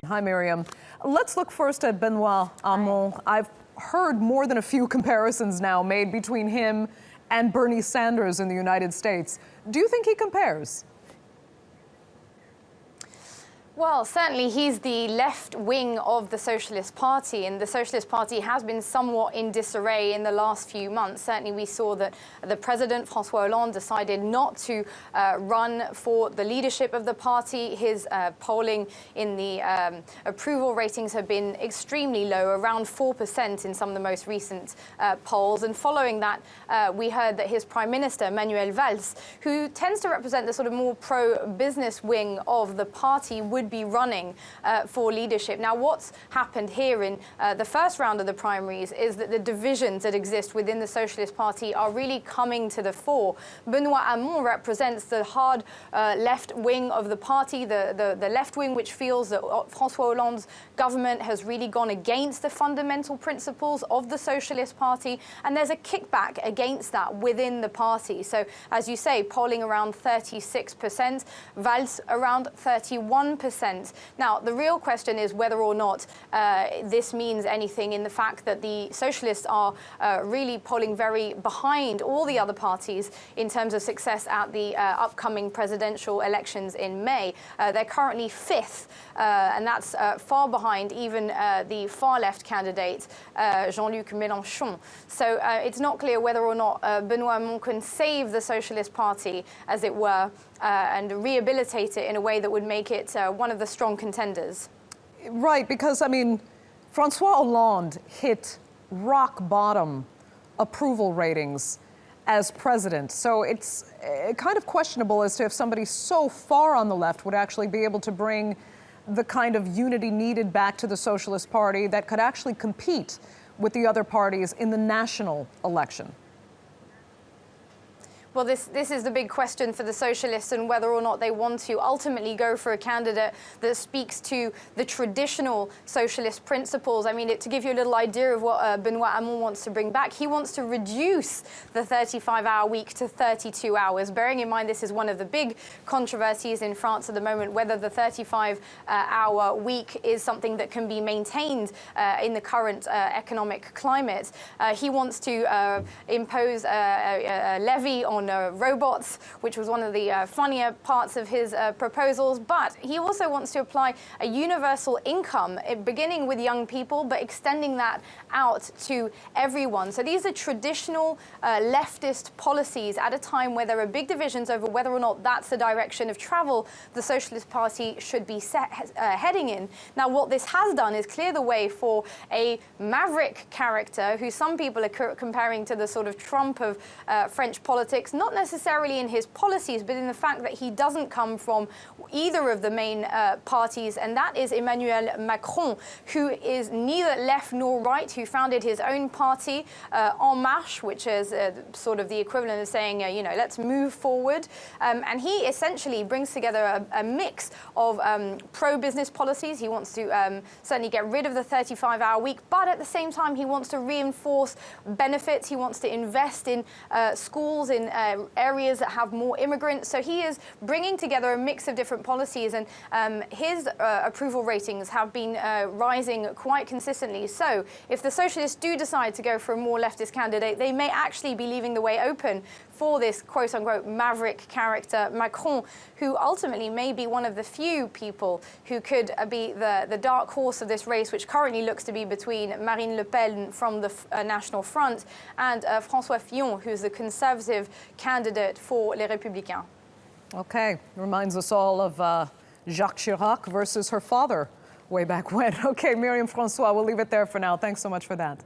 Hi, Myriam. Let's look first at Benoit Hamon. I've heard more than a few comparisons now made between him and Bernie Sanders in the United States. Do you think he compares? Well, certainly he's the left wing of the Socialist Party, and the Socialist Party has been somewhat in disarray in the last few months. Certainly we saw that the president, François Hollande, decided not to run for the leadership of the party. His polling in the approval ratings have been extremely low, around 4% in some of the most recent polls. And following that, we heard that his prime minister, Manuel Valls, who tends to represent the sort of more pro-business wing of the party, would be running for leadership. Now, what's happened here in the first round of the primaries is that the divisions that exist within the Socialist Party are really coming to the fore. Benoit Hamon represents the hard left wing of the party, the left wing which feels that François Hollande's government has really gone against the fundamental principles of the Socialist Party, and there's a kickback against that within the party. So, as you say, polling around 36%, Valls around 31%. Now, the real question is whether or not this means anything in the fact that the Socialists are really polling very behind all the other parties in terms of success at the upcoming presidential elections in May. They're currently fifth, and that's far behind even the far-left candidate, Jean-Luc Mélenchon. So it's not clear whether or not Benoit Hamon can save the Socialist Party, as it were, and rehabilitate it in a way that would make it one of the strong contenders. Right, because, I mean, François Hollande hit rock bottom approval ratings as president. So it's kind of questionable as to if somebody so far on the left would actually be able to bring the kind of unity needed back to the Socialist Party that could actually compete with the other parties in the national election. Well, this is the big question for the Socialists, and whether or not they want to ultimately go for a candidate that speaks to the traditional socialist principles. I mean, to give you a little idea of what Benoit Hamon wants to bring back, he wants to reduce the 35-hour week to 32 hours. Bearing in mind this is one of the big controversies in France at the moment, whether the 35-hour week is something that can be maintained in the current economic climate. He wants to impose a levy on robots, which was one of the funnier parts of his proposals. But he also wants to apply a universal income, beginning with young people, but extending that out to everyone. So these are traditional leftist policies at a time where there are big divisions over whether or not that's the direction of travel the Socialist Party should be heading in. Now, what this has done is clear the way for a maverick character who some people are comparing to the sort of Trump of French politics, not necessarily in his policies, but in the fact that he doesn't come from either of the main parties, and that is Emmanuel Macron, who is neither left nor right, who founded his own party, En Marche, which is sort of the equivalent of saying, you know, let's move forward. And he essentially brings together a mix of pro-business policies. He wants to certainly get rid of the 35-hour week, but at the same time, he wants to reinforce benefits. He wants to invest in schools, in areas that have more immigrants. So he is bringing together a mix of different policies, and his approval ratings have been rising quite consistently. So if the Socialists do decide to go for a more leftist candidate, they may actually be leaving the way open for this quote-unquote maverick character, Macron, who ultimately may be one of the few people who could be the dark horse of this race, which currently looks to be between Marine Le Pen from the National Front and François Fillon, who's the conservative candidate for Les Républicains. Okay, reminds us all of Jacques Chirac versus her father way back when. Okay, Myriam Francois, we'll leave it there for now. Thanks so much for that.